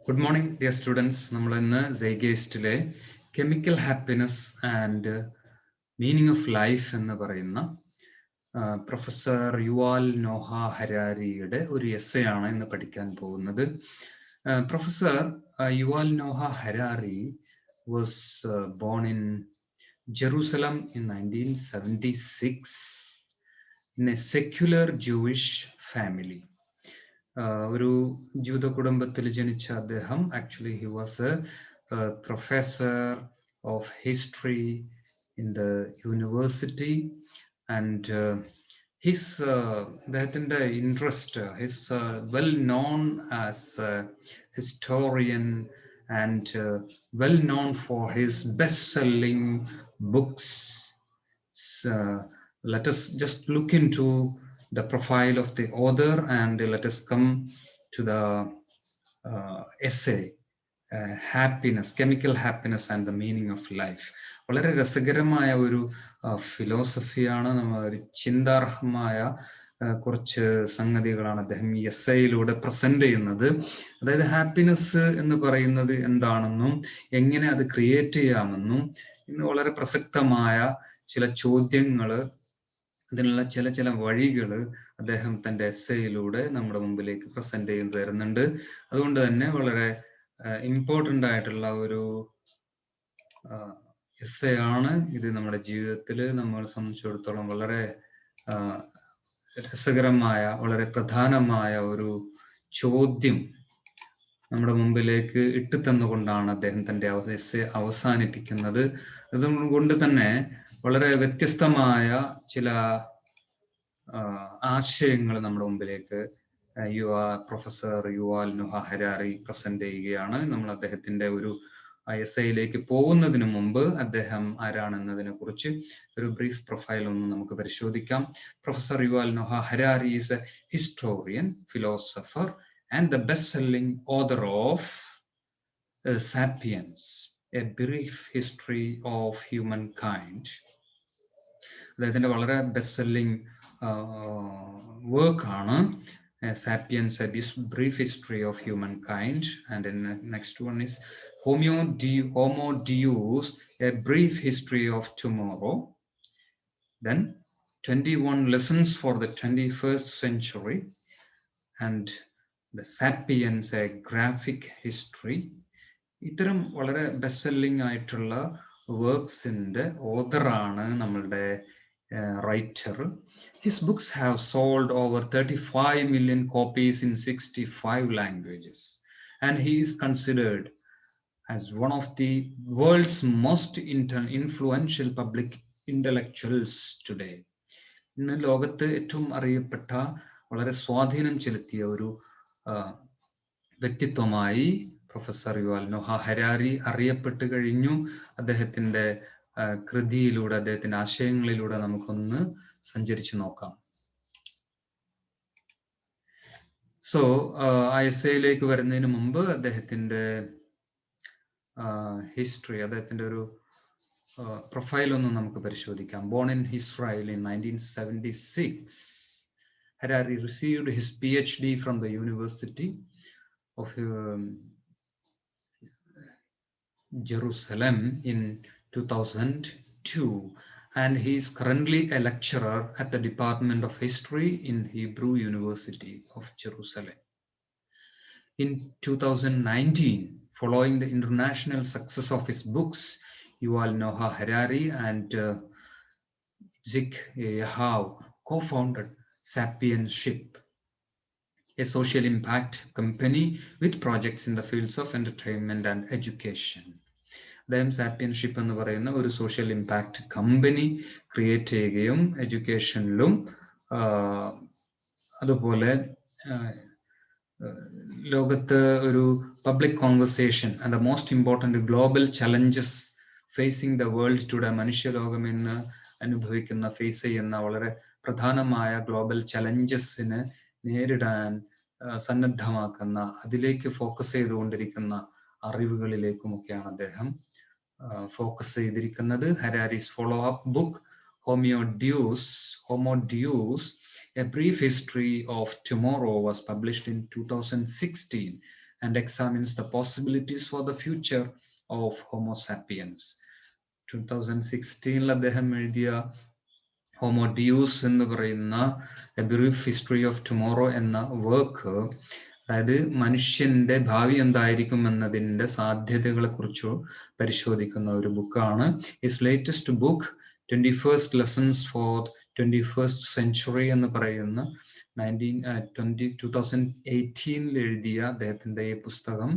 Good morning, dear students. നമ്മൾ ഇന്ന് സൈഗേസ്റ്റിലെ chemical happiness and meaning of life എന്ന് പറയുന്ന പ്രൊഫസർ യുവാൽ നോഹ ഹരാരിയുടെ ഒരു എസ്സേ ആണ് ഇന്ന് പഠിക്കാൻ പോകുന്നത്. Professor Yuval Noah Harari was born in Jerusalem in 1976 in a secular Jewish family. ഒരു ജൂത കുടുംബത്തിൽ ജനിച്ച അദ്ദേഹം actually he was a professor of history in the university and അദ്ദേഹത്തിൻ്റെ interest his well known as historian and well known for his best selling books. Let us just look into the profile of the author and let us come to the essay, happiness, chemical happiness and the meaning of life. വളരെ രസകരമായ ഒരു ഫിലോസഫിയാണ്, ഒരു ചിന്താർഹമായ കുറച്ച് സംഗതികളാണ് അദ്ദേഹം ഈ എസ്സേയിലൂടെ present ചെയ്യുന്നത്. അതായത് happiness എന്ന് പറയുന്നത് എന്താണെന്നും എങ്ങനെ അത് ക്രിയേറ്റ് ചെയ്യാമെന്നും ഇന്ന് വളരെ പ്രസക്തമായ ചില ചോദ്യങ്ങൾ, അതിനുള്ള ചില വഴികൾ അദ്ദേഹം തൻ്റെ എസ്സേയിലൂടെ നമ്മുടെ മുമ്പിലേക്ക് പ്രസന്റ് ചെയ്ത് തരുന്നുണ്ട്. അതുകൊണ്ട് തന്നെ വളരെ ഇമ്പോർട്ടൻ്റ് ആയിട്ടുള്ള ഒരു എസ്സേ ആണ് ഇത്. നമ്മുടെ ജീവിതത്തിൽ നമ്മളെ സംബന്ധിച്ചിടത്തോളം വളരെ രസകരമായ, വളരെ പ്രധാനമായ ഒരു ചോദ്യം നമ്മുടെ മുമ്പിലേക്ക് ഇട്ടുതന്നുകൊണ്ടാണ് അദ്ദേഹം തൻ്റെ എസ്സേ അവസാനിപ്പിക്കുന്നത്. അതുകൊണ്ട് തന്നെ വളരെ വ്യത്യസ്തമായ ചില ആശയങ്ങൾ നമ്മുടെ മുമ്പിലേക്ക് professor Yuval Noah Harari present ചെയ്യുകയാണ്. നമ്മൾ അദ്ദേഹത്തിന്റെ ഒരു എസ്സേയിലേക്ക് പോകുന്നതിന് മുമ്പ് അദ്ദേഹം ആരാണെന്നതിനെ കുറിച്ച് ഒരു ബ്രീഫ് പ്രൊഫൈൽ ഒന്ന് നമുക്ക് പരിശോധിക്കാം. Professor Yuval Noah Harari is A historian, philosopher and the best selling author of sapiens, A brief history of human kind. അദ്ദേഹത്തിന്റെ വളരെ ബെസ്റ്റ് സെല്ലിംഗ് വർക്കാണ് sapiens, A brief history of human kind. And next one is Homo Deus, a brief history of tomorrow. Then 21 lessons for the 21st century and the Sapiens, a graphic history. ഇത്തരം വളരെ best selling ആയിട്ടുള്ള വർക്ക്സിൻ്റെ ഓഥറാണ് നമ്മളുടെ writer. His books have sold over 35 million copies in 65 languages and he is considered as one of the world's most influential public intellectuals today. ഇന്ന് ലോകത്ത് ഏറ്റവും അറിയപ്പെട്ട, വളരെ സ്വാധീനം ചെലുത്തിയ ഒരു വ്യക്തിത്വമായി പ്രൊഫസർ യുവാൽ നോഹ ഹരാരി അറിയപ്പെട്ട് കഴിഞ്ഞു. അദ്ദേഹത്തിന്റെ കൃതിയിലൂടെ, അദ്ദേഹത്തിന്റെ ആശയങ്ങളിലൂടെ നമുക്കൊന്ന് സഞ്ചരിച്ചു നോക്കാം. സോ ആ എസ്സേയിലേക്ക് വരുന്നതിന് മുമ്പ് അദ്ദേഹത്തിന്റെ ഹിസ്റ്ററി, അദ്ദേഹത്തിന്റെ ഒരു പ്രൊഫൈൽ ഒന്നും നമുക്ക് പരിശോധിക്കാം. Born in Israel in 1976, Harari received his PhD from the University of Jerusalem in 2002 and he is currently a lecturer at the Department of History in Hebrew University of Jerusalem. In 2019, following the international success of his books, Yuval Noah Harari and Zik Yahav co-founded Sapienship, a social impact company with projects in the fields of entertainment and education. അദ്ദേഹം സാപ്പിയൻഷിപ്പ് എന്ന് പറയുന്ന ഒരു social impact company create ചെയ്യുകയും എഡ്യൂക്കേഷനിലും അതുപോലെ ലോകത്ത് ഒരു public conversation and the most important global challenges facing the world today, മനുഷ്യലോകം ഇന്ന് അനുഭവിക്കുന്ന, ഫേസ് ചെയ്യുന്ന വളരെ പ്രധാനമായ ഗ്ലോബൽ ചലഞ്ചസിന് നേരിടാൻ സന്നദ്ധമാക്കുന്ന, അതിലേക്ക് ഫോക്കസ് ചെയ്തുകൊണ്ടിരിക്കുന്ന അറിവുകളിലേക്കുമൊക്കെയാണ് അദ്ദേഹം ഫോക്കസ് ചെയ്തിരിക്കുന്നത്. Harari's follow up book Homo Deus, a brief history of tomorrow was published in 2016 and examines the possibilities for the future of Homo sapiens. 2016 അദ്ദേഹം എഴുതിയ ഹോമോ ഡിയൂസ് എന്ന് പറയുന്ന A brief history of tomorrow എന്ന work, അതായത് മനുഷ്യന്റെ ഭാവി എന്തായിരിക്കും എന്നതിൻ്റെ സാധ്യതകളെ കുറിച്ച് പരിശോധിക്കുന്ന ഒരു ബുക്കാണ്. His latest book 21st lessons four 21st century എന്ന് പറയുന്ന 2018 എഴുതിയ അദ്ദേഹത്തിൻ്റെ ഈ പുസ്തകം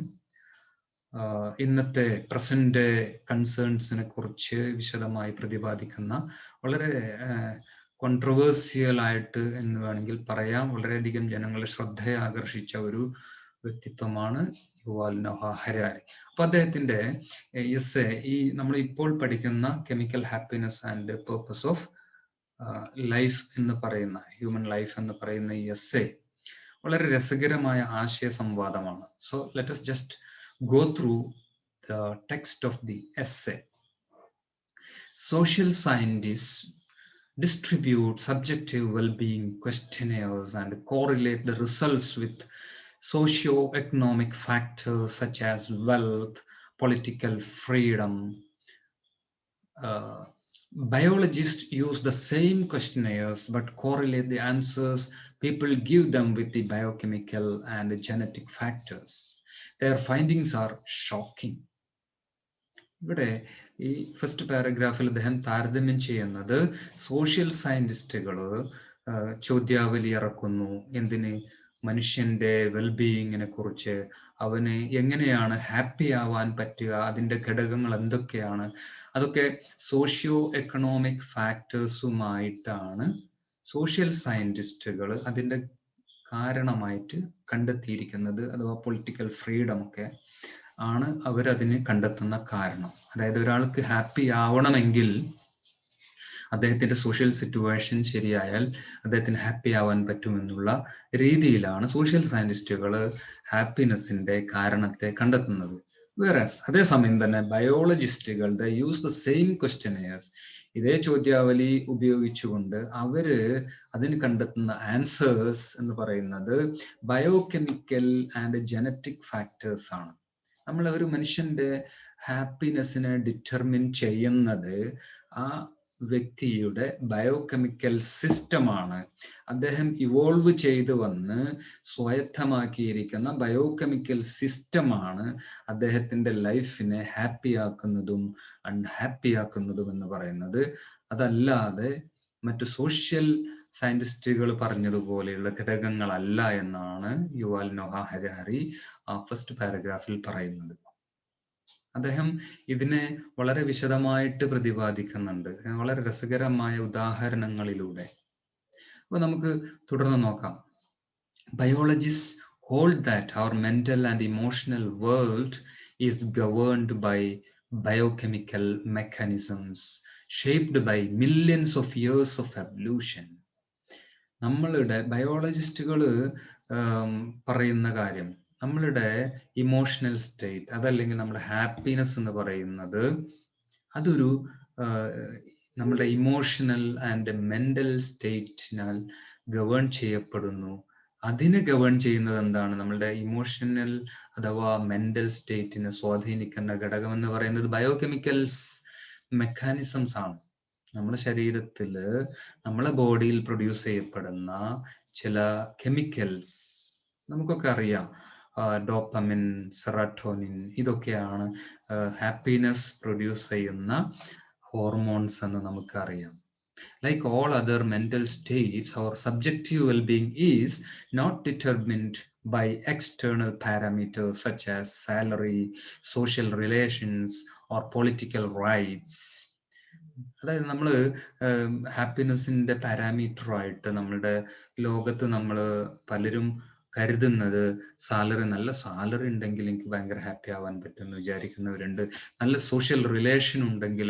ഇന്നത്തെ പ്രസന്റ് കൺസേൺസിനെ കുറിച്ച് വിശദമായി പ്രതിപാദിക്കുന്ന വളരെ കോൺട്രവേഴ്സ്യൽ ആയിട്ട് എന്ന് വേണമെങ്കിൽ പറയാം, വളരെയധികം ജനങ്ങളുടെ ശ്രദ്ധയെ ആകർഷിച്ച ഒരു വ്യക്തിത്വമാണ് യുവാൽ നോഹ ഹരാരി. അപ്പൊ അദ്ദേഹത്തിന്റെ എസ്സേ, ഈ നമ്മൾ ഇപ്പോൾ പഠിക്കുന്ന chemical happiness and purpose of life എന്ന് പറയുന്ന, ഹ്യൂമൻ ലൈഫ് എന്ന് പറയുന്ന ഈ എസ്സേ വളരെ രസകരമായ ആശയ സംവാദമാണ്. So let us just go through the text of the essay. Social scientists distribute subjective well-being questionnaires and correlate the results with socio-economic factors such as wealth, political freedom. Biologists use the same questionnaires but correlate the answers people give them with the biochemical and genetic factors. Their findings are shocking. ഇവിടെ ഈ first പാരഗ്രാഫിൽ അദ്ദേഹം താരതമ്യം ചെയ്യുന്നത് social സയന്റിസ്റ്റുകൾ ചോദ്യാവലി ഇറക്കുന്നു. എന്തിന്? മനുഷ്യന്റെ വെൽബീയിങ്ങിനെ കുറിച്ച്, അവന് എങ്ങനെയാണ് ഹാപ്പി ആവാൻ പറ്റുക, അതിൻ്റെ ഘടകങ്ങൾ എന്തൊക്കെയാണ്, അതൊക്കെ സോഷ്യോ എക്കണോമിക് ഫാക്ടേഴ്സുമായിട്ടാണ് സോഷ്യൽ സയന്റിസ്റ്റുകൾ അതിൻ്റെ കാരണമായിട്ട് കണ്ടെത്തിയിരിക്കുന്നത്. അഥവാ പൊളിറ്റിക്കൽ ഫ്രീഡം ഒക്കെ ആണ് അവരതിന് കണ്ടെത്തുന്ന കാരണം. അതായത് ഒരാൾക്ക് ഹാപ്പി ആവണമെങ്കിൽ അദ്ദേഹത്തിന്റെ സോഷ്യൽ സിറ്റുവേഷൻ ശരിയായാൽ അദ്ദേഹത്തിന് ഹാപ്പി ആവാൻ പറ്റുമെന്നുള്ള രീതിയിലാണ് സോഷ്യൽ സയന്റിസ്റ്റുകൾ ഹാപ്പിനെസിന്റെ കാരണത്തെ കണ്ടെത്തുന്നത്. വേറെസ് അതേസമയം തന്നെ ബയോളജിസ്റ്റുകൾ യൂസ് ദ സെയിം ക്വസ്റ്റ്യനെയേഴ്സ്, ഇതേ ചോദ്യാവലി ഉപയോഗിച്ചുകൊണ്ട് അവര് അതിന് കണ്ടെത്തുന്ന ആൻസേഴ്സ് എന്ന് പറയുന്നത് ബയോകെമിക്കൽ ആൻഡ് ജനറ്റിക് ഫാക്ടേഴ്സ് ആണ്. നമ്മൾ ഒരു മനുഷ്യന്റെ ഹാപ്പിനെസ്സിനെ ഡിറ്റർമിൻ ചെയ്യുന്നത് ആ വ്യക്തിയുടെ ബയോകെമിക്കൽ സിസ്റ്റമാണ്. അദ്ദേഹം ഇവോൾവ് ചെയ്തു വന്ന് സ്വായത്തമാക്കിയിരിക്കുന്ന ബയോകെമിക്കൽ സിസ്റ്റമാണ് അദ്ദേഹത്തിന്റെ ലൈഫിനെ ഹാപ്പി ആക്കുന്നതും അൺഹാപ്പി ആക്കുന്നതും എന്ന് പറയുന്നത്. അതല്ലാതെ മറ്റു സോഷ്യൽ സയന്റിസ്റ്റുകൾ പറഞ്ഞതുപോലെയുള്ള ഘടകങ്ങളല്ല എന്നാണ് യുവാൽ നോഹ ഹരാരി ആ ഫസ്റ്റ് പാരഗ്രാഫിൽ പറയുന്നത്. അദ്ദേഹം ഇതിനെ വളരെ വിശദമായിട്ട് പ്രതിപാദിക്കുന്നുണ്ട്, വളരെ രസകരമായ ഉദാഹരണങ്ങളിലൂടെ. അപ്പൊ നമുക്ക് തുടർന്ന് നോക്കാം. Biologist hold that our mental and emotional world is governed by biochemical mechanisms shaped by millions of years of evolution. നമ്മളുടെ ബയോളജിസ്റ്റുകൾ പറയുന്ന കാര്യം, നമ്മളുടെ ഇമോഷണൽ സ്റ്റേറ്റ്, അതല്ലെങ്കിൽ നമ്മുടെ ഹാപ്പിനെസ് എന്ന് പറയുന്നത് അതൊരു നമ്മുടെ ഇമോഷണൽ ആൻഡ് മെന്റൽ സ്റ്റേറ്റിനാൽ ഗവേൺ ചെയ്യപ്പെടുന്നു. അതിനെ ഗവേൺ ചെയ്യുന്നത് എന്താണ്? നമ്മളുടെ ഇമോഷണൽ അഥവാ മെന്റൽ സ്റ്റേറ്റിനെ സ്വാധീനിക്കുന്ന ഘടകം എന്ന് പറയുന്നത് ബയോകെമിക്കൽസ് മെക്കാനിസംസ് ആണ്. നമ്മുടെ ശരീരത്തിൽ, നമ്മളെ ബോഡിയിൽ പ്രൊഡ്യൂസ് ചെയ്യപ്പെടുന്ന ചില കെമിക്കൽസ് നമുക്കൊക്കെ അറിയാം. ഡോപ്പമിൻ, സെറട്ടോണിൻ, ഇതൊക്കെയാണ് ഹാപ്പിനെസ് പ്രൊഡ്യൂസ് ചെയ്യുന്ന ഹോർമോൺസ് എന്ന് നമുക്കറിയാം. Like all other mental states, our subjective well-being is not determined by external parameters such as salary, social relations, or political rights. അതായത് നമ്മൾ ഹാപ്പിനെസിന്റെ പാരാമീറ്ററായിട്ട് നമ്മളുടെ ലോകത്ത് നമ്മൾ പലരും കരുതുന്നത് സാലറി, നല്ല സാലറി ഉണ്ടെങ്കിൽ എനിക്ക് ഭയങ്കര ഹാപ്പി ആവാൻ പറ്റുമെന്ന് വിചാരിക്കുന്നവരുണ്ട്. നല്ല സോഷ്യൽ റിലേഷൻ ഉണ്ടെങ്കിൽ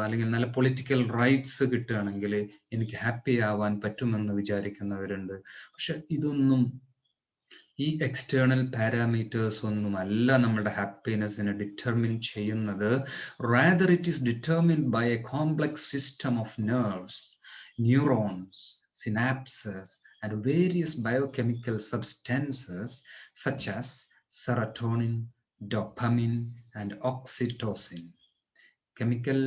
അല്ലെങ്കിൽ നല്ല പൊളിറ്റിക്കൽ റൈറ്റ്സ് കിട്ടുകയാണെങ്കിൽ എനിക്ക് ഹാപ്പി ആവാൻ പറ്റുമെന്ന് വിചാരിക്കുന്നവരുണ്ട്. പക്ഷെ ഇതൊന്നും, ഈ എക്സ്റ്റേണൽ പാരാമീറ്റേഴ്സ് ഒന്നുമല്ല നമ്മുടെ ഹാപ്പിനെസ്സിനെ ഡിറ്റർമിൻ ചെയ്യുന്നത്. Rather it is determined by a complex system of nerves, neurons, synapses and various biochemical substances such as serotonin, dopamine, and oxytocin. Chemical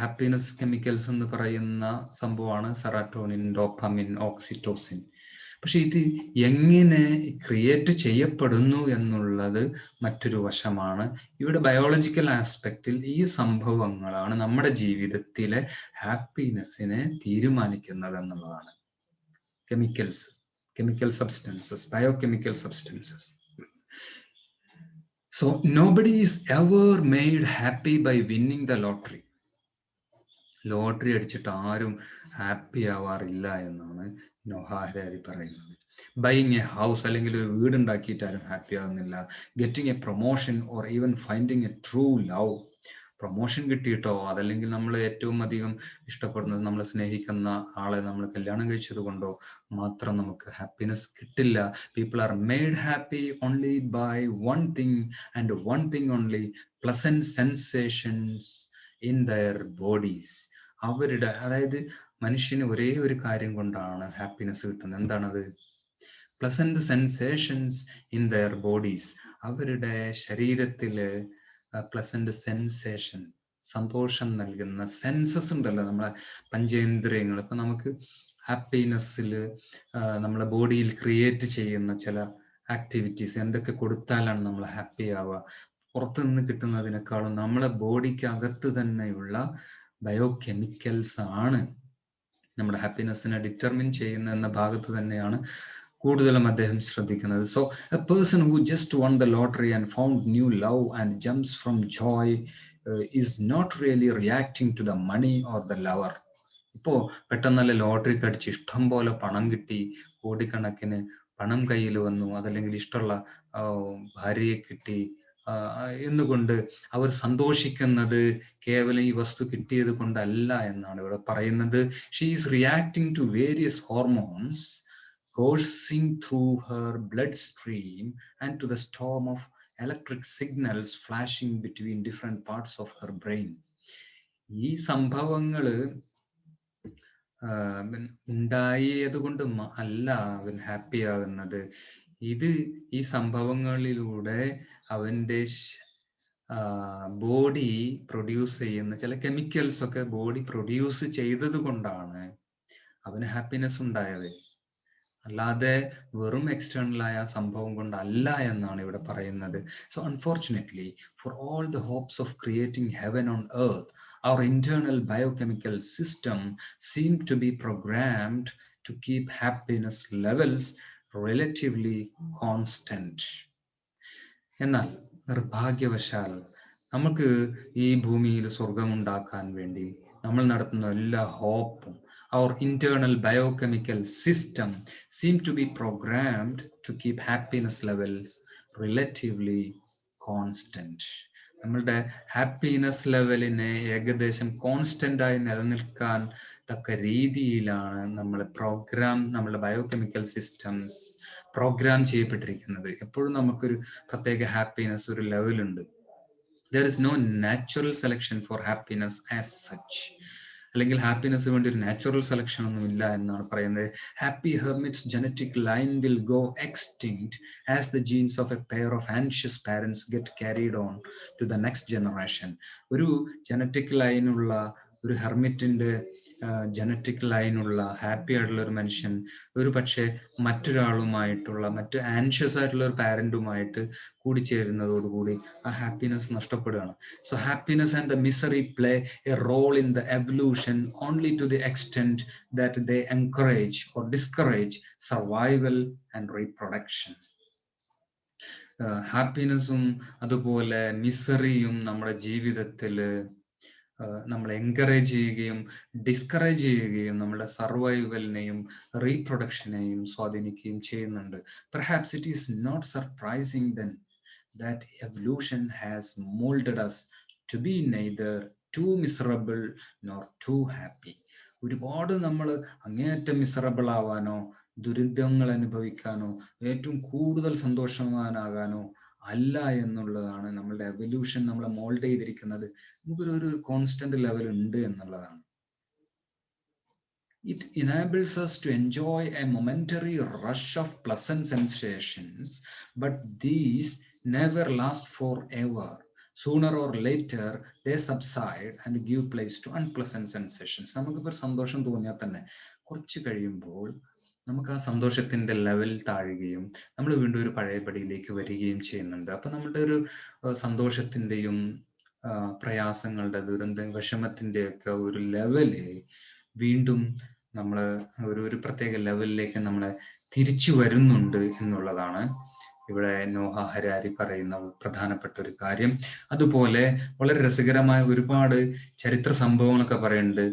happiness chemicals എന്ന് പറയുന്ന സംഭവമാണ് സെറോട്ടോണിൻ, ഡോപ്പമിൻ, ഓക്സിറ്റോസിൻ. പക്ഷെ ഇത് എങ്ങനെ ക്രിയേറ്റ് ചെയ്യപ്പെടുന്നു എന്നുള്ളത് മറ്റൊരു വശമാണ്. ഇവിടെ ബയോളജിക്കൽ ആസ്പെക്റ്റിൽ ഈ സംഭവങ്ങളാണ് നമ്മുടെ ജീവിതത്തിലെ ഹാപ്പിനെസ്സിനെ തീരുമാനിക്കുന്നത് എന്നുള്ളതാണ്. Chemical substances, biochemical substances. So nobody is ever made happy by winning the lottery. Lottery അടിച്ചിട്ട് ആരും ഹാപ്പി ആവാറില്ല എന്നാണ് ഹരാരി പറയുന്നത്. ബൈയിങ് എ ഹൗസ്, അല്ലെങ്കിൽ ഒരു വീട് ഉണ്ടാക്കിയിട്ട് ആരും ഹാപ്പി ആകുന്നില്ല. Getting a promotion or even finding a true love. Promotion കിട്ടിയിട്ടോ അതല്ലെങ്കിൽ നമ്മൾ ഏറ്റവും അധികം ഇഷ്ടപ്പെടുന്നത്, നമ്മൾ സ്നേഹിക്കുന്ന ആളെ നമ്മൾ കല്യാണം കഴിച്ചത് കൊണ്ടോ മാത്രം നമുക്ക് ഹാപ്പിനെസ് കിട്ടില്ല. People are made happy only by one thing and one thing only, pleasant sensations in their bodies. അവരുടെ, അതായത് മനുഷ്യന് ഒരേ ഒരു കാര്യം കൊണ്ടാണ് ഹാപ്പിനെസ് കിട്ടുന്നത്. എന്താണത്? Pleasant sensations in their bodies. അവരുടെ ശരീരത്തില് പ്ലസന്റ് സെൻസേഷൻ, സന്തോഷം നൽകുന്ന സെൻസസ് ഉണ്ടല്ലോ, നമ്മളെ പഞ്ചേന്ദ്രിയങ്ങൾ. ഇപ്പൊ നമുക്ക് ഹാപ്പിനെസ്സിൽ നമ്മളെ ബോഡിയിൽ ക്രിയേറ്റ് ചെയ്യുന്ന ചില ആക്ടിവിറ്റീസ്, എന്തൊക്കെ കൊടുത്താലാണ് നമ്മൾ ഹാപ്പി ആവുക? പുറത്തു നിന്ന് കിട്ടുന്നതിനേക്കാളും നമ്മളെ ബോഡിക്ക് അകത്ത് തന്നെയുള്ള ബയോകെമിക്കൽസ് ആണ് നമ്മുടെ ഹാപ്പിനെസ്സിനെ ഡിറ്റർമിൻ ചെയ്യുന്ന എന്ന ഭാഗത്ത് തന്നെയാണ് കൂടുതലും അദ്ദേഹം ശ്രദ്ധിക്കുന്നത്. So a person who just won the lottery and found new love and jumps from joy is not really reacting to the money or the lover. ഇപ്പോൾ പെട്ടെന്നല്ല ലോട്ടറി കടിച്ച് ഇഷ്ടം പോലെ പണം കിട്ടി, കോടിക്കണക്കിന് പണം കയ്യിൽ വന്നു, അതല്ലെങ്കിൽ ഇഷ്ടമുള്ള ഭാര്യയെ കിട്ടി എന്നുകൊണ്ട് അവർ സന്തോഷിക്കുന്നത് കേവലം ഈ വസ്തു കിട്ടിയത് കൊണ്ടല്ല എന്നാണ് ഇവിടെ പറയുന്നത്. She is reacting to various hormones coursing through her bloodstream and to the storm of electric signals flashing between different parts of her brain. ഈ സംഭവങ്ങള് ഉണ്ടായത് കൊണ്ട് അല്ല അവൻ ഹാപ്പി ആകുന്നത്. ഈ സംഭവങ്ങളിലൂടെ അവൻ്റെ ബോഡി പ്രൊഡ്യൂസ് ചെയ്യുന്ന ചില കെമിക്കൽസ് ഒക്കെ ബോഡി പ്രൊഡ്യൂസ് ചെയ്തത് കൊണ്ടാണ് അവന് ഹാപ്പിനെസ് ഉണ്ടായത്. അല്ലാതെ വെറും എക്സ്റ്റേണലായ സംഭവം കൊണ്ടല്ല എന്നാണ് ഇവിടെ പറയുന്നത്. So unfortunately for all the hopes of creating heaven on earth, our internal biochemical system seem to be programmed to keep happiness levels relatively constant. എന്നാൽ നിർഭാഗ്യവശാൽ നമുക്ക് ഈ ഭൂമിയിൽ സ്വർഗമുണ്ടാക്കാൻ വേണ്ടി നമ്മൾ നടത്തുന്ന എല്ലാ ഹോപ്പും, our internal biochemical system seem to be programmed to keep happiness levels relatively constant. നമ്മളുടെ ഹാപ്പിനെസ് ലെവലിനെ ഏകദേശം കോൺസ്റ്റന്റ് ആയി നിലനിൽക്കാൻ തക്ക രീതിയിലാണ് നമ്മളുടെ ബയോകെമിക്കൽ സിസ്റ്റംസ് പ്രോഗ്രാം ചെയ്യപ്പെട്ടിരിക്കുന്നത്. എപ്പോഴും നമുക്കൊരു പ്രത്യേക ഹാപ്പിനെസ് ഒരു ലെവലുണ്ട്. There is no natural selection for happiness as such. അല്ലെങ്കിൽ ഹാപ്പിനെസ് വേണ്ടി ഒരു നാച്ചുറൽ സെലക്ഷൻ ഒന്നും ഇല്ല എന്നാണ് പറയുന്നത്. Happy hermits genetic line will go extinct as the genes of a pair of anxious parents get carried on to the next generation. ഒരു genetic ലൈനുള്ള ഒരു ഹെർമിറ്റിന്റെ ജനറ്റിക് ലൈനുള്ള ഹാപ്പി ആയിട്ടുള്ള ഒരു മനുഷ്യൻ ഒരു പക്ഷേ മറ്റ് ആൻഷ്യസ് ആയിട്ടുള്ള ഒരു പാരന്റുമായിട്ട് കൂടിച്ചേരുന്നതോടുകൂടി ആ ഹാപ്പിനെസ് നഷ്ടപ്പെടുകയാണ്. So happiness and the misery play a role in the evolution only to the extent that they encourage or discourage survival and reproduction. ഹാപ്പിനെസ്സും അതുപോലെ മിസറിയും നമ്മുടെ ജീവിതത്തിൽ നമ്മളെ എൻകറേജ് ചെയ്യുകയും ഡിസ്കറേജ് ചെയ്യുകയും നമ്മുടെ സർവൈവലിനെയും റീപ്രൊഡക്ഷനെയും സ്വാധീനിക്കുകയും ചെയ്യുന്നുണ്ട്. Perhaps it is not surprising then that evolution has molded us to be neither too miserable nor too happy. ഒരുപാട് നമ്മൾ അങ്ങേയറ്റം മിസറബിൾ ആവാനോ ദുരിതങ്ങൾ അനുഭവിക്കാനോ ഏറ്റവും കൂടുതൽ സന്തോഷവാനാകാനോ അല്ല എന്നുള്ളതാണ് നമ്മളുടെ എവല്യൂഷൻ നമ്മളെ മോൾഡ് ചെയ്തിരിക്കുന്നത്. നമുക്കൊരു കോൺസ്റ്റന്റ് ലെവൽ ഉണ്ട് എന്നുള്ളതാണ്. It enables us to enjoy a momentary rush of pleasant sensations, but these never last forever. Sooner or later, they subside and give place to unpleasant sensations. നമുക്കിപ്പോൾ ഒരു സന്തോഷം തോന്നിയാൽ തന്നെ കുറച്ച് കഴിയുമ്പോൾ നമുക്ക് ആ സന്തോഷത്തിന്റെ ലെവൽ താഴുകയും നമ്മൾ വീണ്ടും ഒരു പഴയപടിയിലേക്ക് വരികയും ചെയ്യുന്നുണ്ട്. അപ്പൊ നമ്മുടെ ഒരു സന്തോഷത്തിന്റെയും പ്രയാസങ്ങളുടെ വിഷമത്തിന്റെ ഒക്കെ ഒരു ലെവല് വീണ്ടും നമ്മൾ ഒരു പ്രത്യേക ലെവലിലേക്ക് നമ്മളെ തിരിച്ചു വരുന്നുണ്ട് എന്നുള്ളതാണ് ഇവിടെ നോഹ ഹരാരി പറയുന്ന പ്രധാനപ്പെട്ട ഒരു കാര്യം. അതുപോലെ വളരെ രസകരമായ ഒരുപാട് ചരിത്ര സംഭവങ്ങളൊക്കെ പറയുന്നുണ്ട്.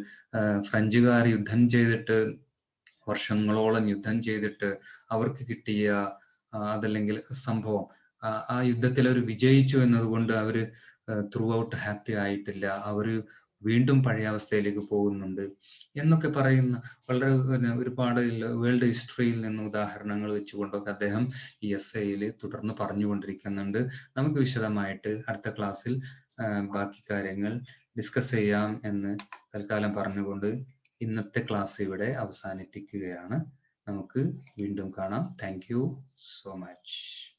ഫ്രഞ്ചുകാർ യുദ്ധം ചെയ്തിട്ട് വർഷങ്ങളോളം യുദ്ധം ചെയ്തിട്ട് അവർക്ക് കിട്ടിയ അതല്ലെങ്കിൽ സംഭവം, ആ യുദ്ധത്തിൽ അവർ വിജയിച്ചു എന്നതുകൊണ്ട് അവര് ത്രൂ ഔട്ട് ഹാപ്പി ആയിട്ടില്ല, അവര് വീണ്ടും പഴയ അവസ്ഥയിലേക്ക് പോകുന്നുണ്ട് എന്നൊക്കെ പറയുന്ന വളരെ ഒരുപാട് വേൾഡ് ഹിസ്റ്ററിയിൽ നിന്ന് ഉദാഹരണങ്ങൾ വെച്ചുകൊണ്ടൊക്കെ അദ്ദേഹം ഈ എസ്സേയിൽ തുടർന്ന് പറഞ്ഞുകൊണ്ടിരിക്കുന്നുണ്ട്. നമുക്ക് വിശദമായിട്ട് അടുത്ത ക്ലാസ്സിൽ ബാക്കി കാര്യങ്ങൾ ഡിസ്കസ് ചെയ്യാം എന്ന് തൽക്കാലം പറഞ്ഞുകൊണ്ട് ഇന്നത്തെ ക്ലാസ് ഇവിടെ അവസാനിപ്പിക്കുകയാണ്. നമുക്ക് വീണ്ടും കാണാം. Thank you so much.